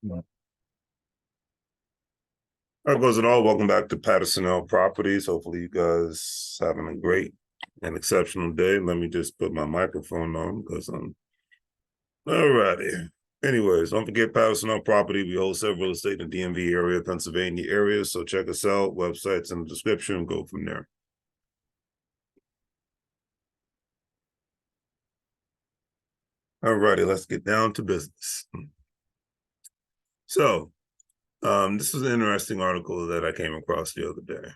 All right, goes and all. Welcome back to Patterson L Properties. Hopefully, you guys having a great and exceptional day. Let me just put my microphone on because I'm all righty. Anyways, don't forget Patterson L Property. We wholesale real estate in the DMV area, Pennsylvania area. So check us out. Websites in the description. Go from there. All righty, let's get down to business. So, this is an interesting article that I came across the other day.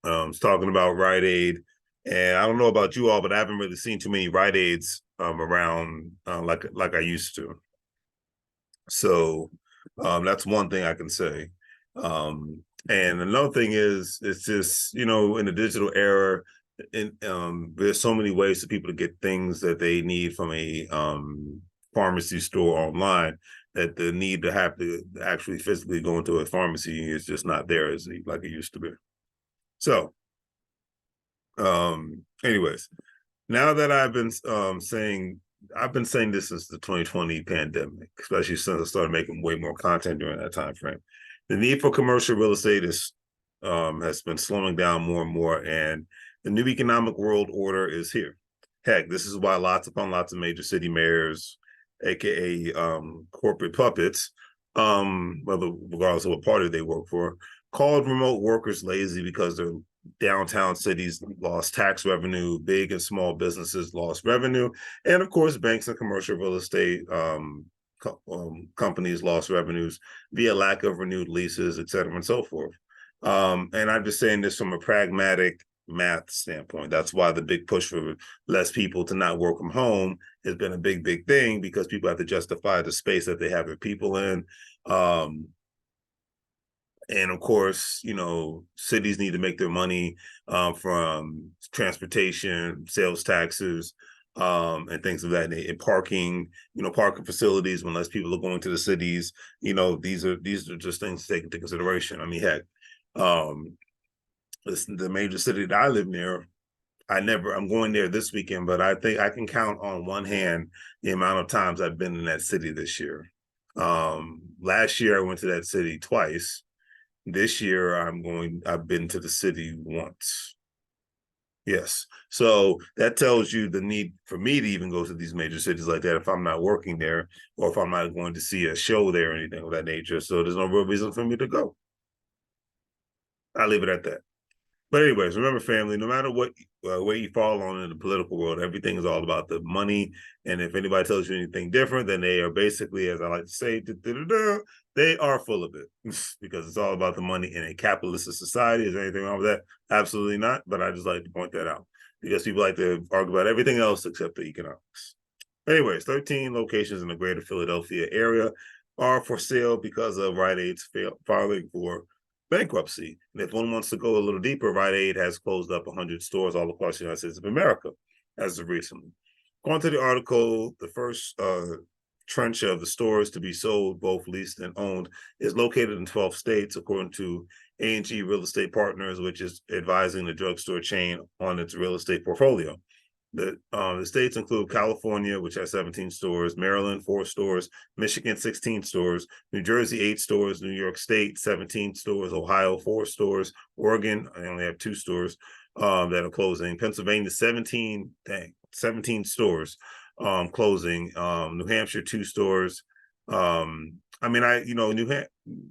It's talking about Rite Aid, and I don't know about you all, but I haven't really seen too many Rite Aids around like I used to. So that's one thing I can say. And another thing is, it's just in the digital era, there's so many ways for people to get things that they need from a pharmacy store online that the need to have to actually physically go into a pharmacy is just not there as like it used to be. So anyways, now that I've been saying this since the 2020 pandemic, especially since I started making way more content during that time frame. The need for commercial real estate is has been slowing down more and more, and the new economic world order is here. Heck, this is why lots upon lots of major city mayors, aka corporate puppets, whether regardless of what party they work for, called remote workers lazy because their downtown cities lost tax revenue, big and small businesses lost revenue, and of course, banks and commercial real estate companies lost revenues via lack of renewed leases, et cetera, and so forth. And I'm just saying this from a pragmatic math standpoint. That's why the big push for less people to not work from home has been a big thing, because people have to justify the space that they have their people in. And of course, cities need to make their money from transportation, sales taxes, and things of that nature. And parking, parking facilities. When less people are going to the cities, these are just things to take into consideration. I mean, heck, the major city that I live near, I'm going there this weekend, but I think I can count on one hand the amount of times I've been in that city this year. Last year I went to that city twice. This year I've been to the city once. Yes. So that tells you the need for me to even go to these major cities like that if I'm not working there, or if I'm not going to see a show there or anything of that nature. So there's no real reason for me to go. I leave it at that. But anyways, remember, family, no matter what way you fall on in the political world, everything is all about the money. And if anybody tells you anything different, then they are basically, as I like to say, they are full of it because it's all about the money in a capitalist society. Is there anything wrong with that? Absolutely not. But I just like to point that out because people like to argue about everything else except the economics. Anyways, 13 locations in the greater Philadelphia area are for sale because of Rite Aid's filing for bankruptcy. And if one wants to go a little deeper, Rite Aid has closed up 100 stores all across the United States of America as of recently. Going to the article, the first trench of the stores to be sold, both leased and owned, is located in 12 states, according to A&G Real Estate Partners, which is advising the drugstore chain on its real estate portfolio. The states include California, which has 17 stores, Maryland, 4 stores, Michigan, 16 stores, New Jersey, 8 stores, New York State, 17 stores, Ohio, 4 stores, Oregon, I only have 2 stores that are closing, Pennsylvania, 17 stores closing, New Hampshire, 2 stores. I mean,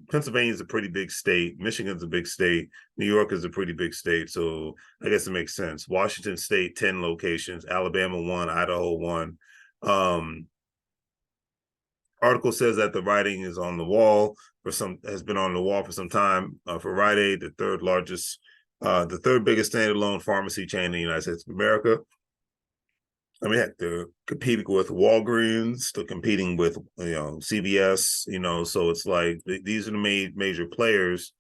Pennsylvania is a pretty big state. Michigan's a big state. New York is a pretty big state. So I guess it makes sense. Washington State, 10 locations. Alabama, 1. Idaho, 1. Article says that the writing is on the wall has been on the wall for some time for Rite Aid, the third biggest standalone pharmacy chain in the United States of America. I mean, heck, they're competing with Walgreens, they're competing with CVS, so it's like these are the major players,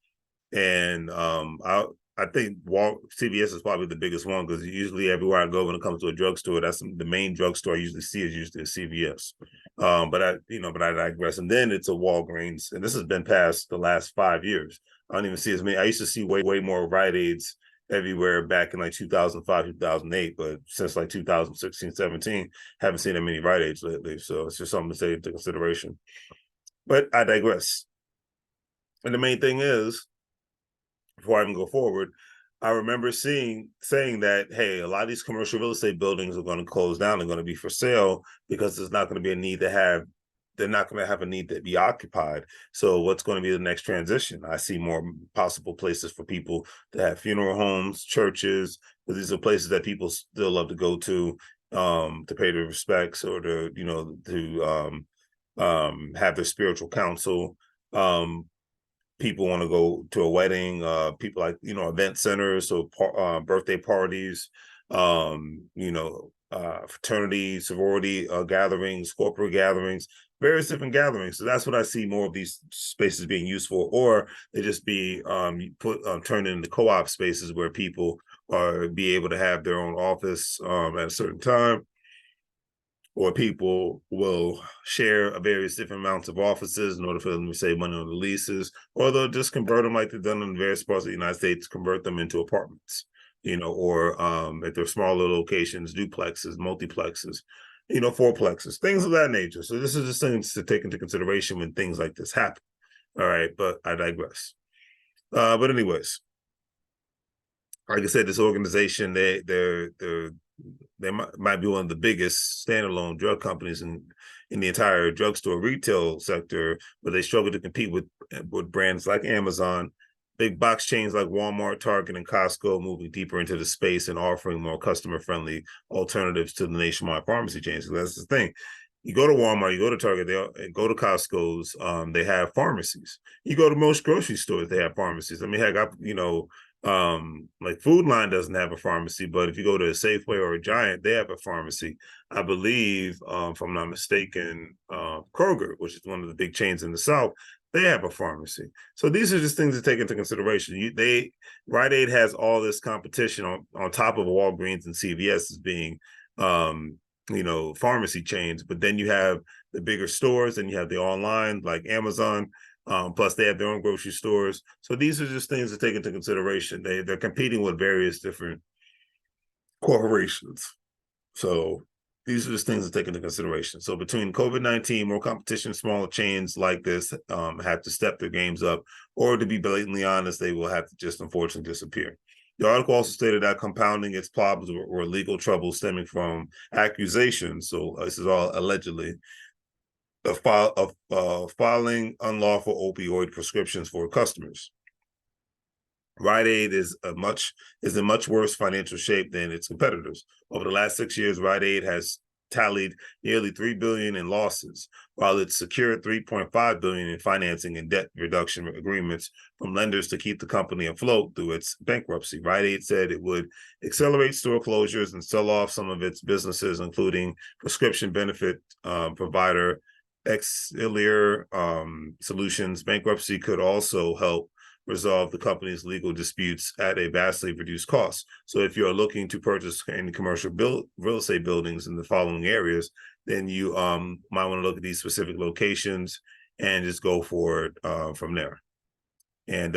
and I think CVS is probably the biggest one because usually everywhere I go when it comes to a drugstore, that's the main drugstore I usually see is usually a CVS. But I digress. And then it's a Walgreens, and this has been past the last 5 years. I don't even see as many. I used to see way more Rite Aids everywhere back in like 2005, 2008, but since like 2016, 17, haven't seen that many Rite Aids lately. So it's just something to take into consideration. But I digress. And the main thing is, before I even go forward, I remember saying that, hey, a lot of these commercial real estate buildings are going to close down. They're going to be for sale because there's not going to be a need to have, they're not going to have a need to be occupied. So what's going to be the next transition? I see more possible places for people to have funeral homes, churches, but these are places that people still love to go to pay their respects or to, have their spiritual counsel. People want to go to a wedding, people like, event centers, so birthday parties, fraternity, sorority gatherings, corporate gatherings, various different gatherings. So that's what I see more of these spaces being used for, or they just be turned into co-op spaces where people are be able to have their own office at a certain time, or people will share various different amounts of offices in order for them to save money on the leases, or they'll just convert them like they've done in various parts of the United States, convert them into apartments, or if they're smaller locations, duplexes, multiplexes, fourplexes, things of that nature. So this is just things to take into consideration when things like this happen. All right, but I digress. But anyways, like I said, this organization, they might be one of the biggest standalone drug companies in the entire drugstore retail sector, but they struggle to compete with brands like Amazon, big box chains like Walmart, Target, and Costco moving deeper into the space and offering more customer-friendly alternatives to the nationwide pharmacy chains. So that's the thing. You go to Walmart, you go to Target, they go to Costco's, they have pharmacies. You go to most grocery stores, they have pharmacies. I mean, heck, like Food Line doesn't have a pharmacy, but if you go to a Safeway or a Giant, they have a pharmacy. I believe, if I'm not mistaken, Kroger, which is one of the big chains in the South, they have a pharmacy. So these are just things to take into consideration. Rite Aid has all this competition on top of Walgreens and CVS as being pharmacy chains, but then you have the bigger stores and you have the online like Amazon. Plus, they have their own grocery stores. So these are just things to take into consideration. They're competing with various different corporations. So these are just things to take into consideration. So between COVID-19, more competition, smaller chains like this have to step their games up, or to be blatantly honest, they will have to just unfortunately disappear. The article also stated that compounding its problems were legal trouble stemming from accusations. So this is all allegedly of filing unlawful opioid prescriptions for customers. Rite Aid is in much worse financial shape than its competitors. Over the last 6 years, Rite Aid has tallied nearly $3 billion in losses, while it secured $3.5 billion in financing and debt reduction agreements from lenders to keep the company afloat through its bankruptcy. Rite Aid said it would accelerate store closures and sell off some of its businesses, including prescription benefit provider Auxiliary Solutions. Bankruptcy could also help resolve the company's legal disputes at a vastly reduced cost. So if you're looking to purchase any commercial real estate buildings in the following areas, then you might want to look at these specific locations and just go for it from there. And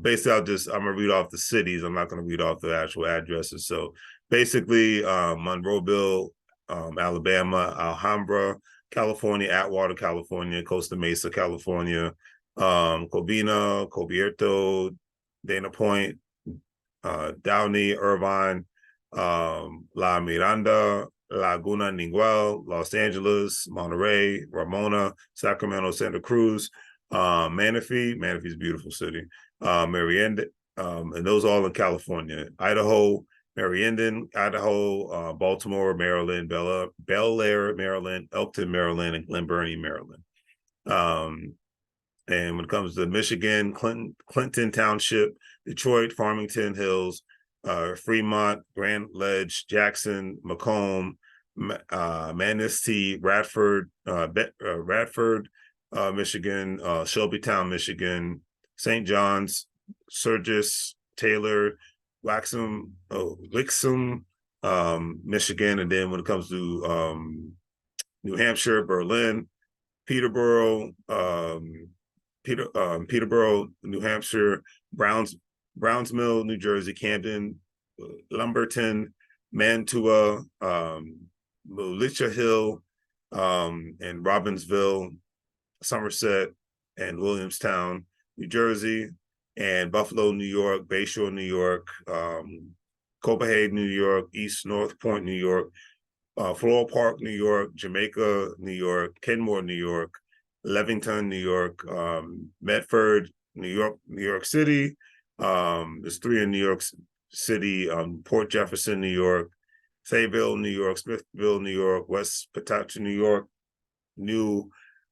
basically, I'm gonna read off the cities. I'm not gonna read off the actual addresses. So basically, Monroeville, Alabama, Alhambra, California, Atwater, California, Costa Mesa, California, Covina, Cobierto, Dana Point, Downey, Irvine, La Miranda, Laguna Niguel, Los Angeles, Monterey, Ramona, Sacramento, Santa Cruz, Manatee. Manatee's a beautiful city. Marienda, and those all in California. Idaho, Mariendon, Idaho, Baltimore, Maryland, Bel Air, Maryland, Elkton, Maryland, and Glen Burnie, Maryland. And when it comes to Michigan, Clinton Township, Detroit, Farmington Hills, Fremont, Grand Ledge, Jackson, Macomb, Manistee, Radford, Michigan, Shelbytown, Michigan, St. John's, Sturgis, Taylor, Wixom, Michigan. And then when it comes to New Hampshire, Berlin, Peterborough, Peterborough, New Hampshire, Brownsville, New Jersey, Camden, Lumberton, Mantua, Militia Hill, and Robbinsville, Somerset, and Williamstown, New Jersey, and Buffalo, New York, Bayshore, New York, Copenhagen, New York, East North Point, New York, Floral Park, New York, Jamaica, New York, Kenmore, New York, Levington, New York, Medford, New York City. There's 3 in New York City, Port Jefferson, New York, Fayetteville, New York, Smithville, New York, West Pawtucket, New York, New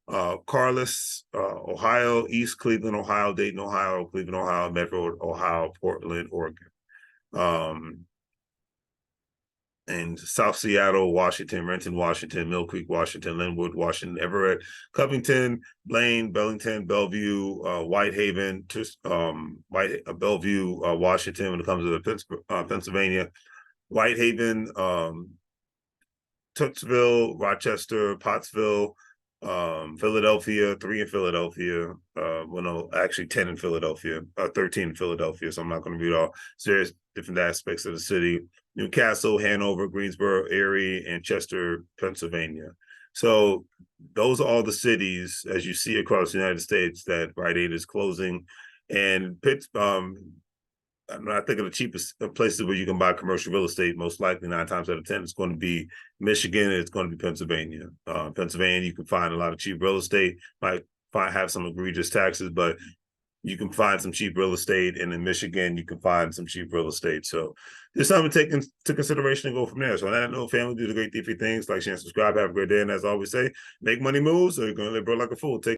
Carlisle, Ohio, East Cleveland, Ohio, Dayton, Ohio, Cleveland, Ohio, Medford, Ohio, Portland, Oregon. And South Seattle, Washington, Renton, Washington, Mill Creek, Washington, Linwood, Washington, Everett, Covington, Blaine, Bellington, Bellevue, Whitehaven, Bellevue, Washington. When it comes to the Pennsylvania, Whitehaven, Tootsville, Rochester, Pottsville, Philadelphia, 3 in Philadelphia. Well, no, actually 10 in Philadelphia, 13 in Philadelphia. So I'm not going to read all. So there's different aspects of the city. Newcastle, Hanover, Greensboro, Erie, and Chester, Pennsylvania. So those are all the cities, as you see across the United States, that Rite Aid is closing. And I think of the cheapest places where you can buy commercial real estate, most likely 9 times out of 10, it's going to be Michigan, and it's going to be Pennsylvania. Pennsylvania, you can find a lot of cheap real estate, might have some egregious taxes, but you can find some cheap real estate. And in Michigan, you can find some cheap real estate. So there's something to take into consideration and go from there. So on that note, family, do the great, different things. Like, share, and subscribe. Have a great day. And as I always say, make money moves, or you're going to live broke like a fool. Take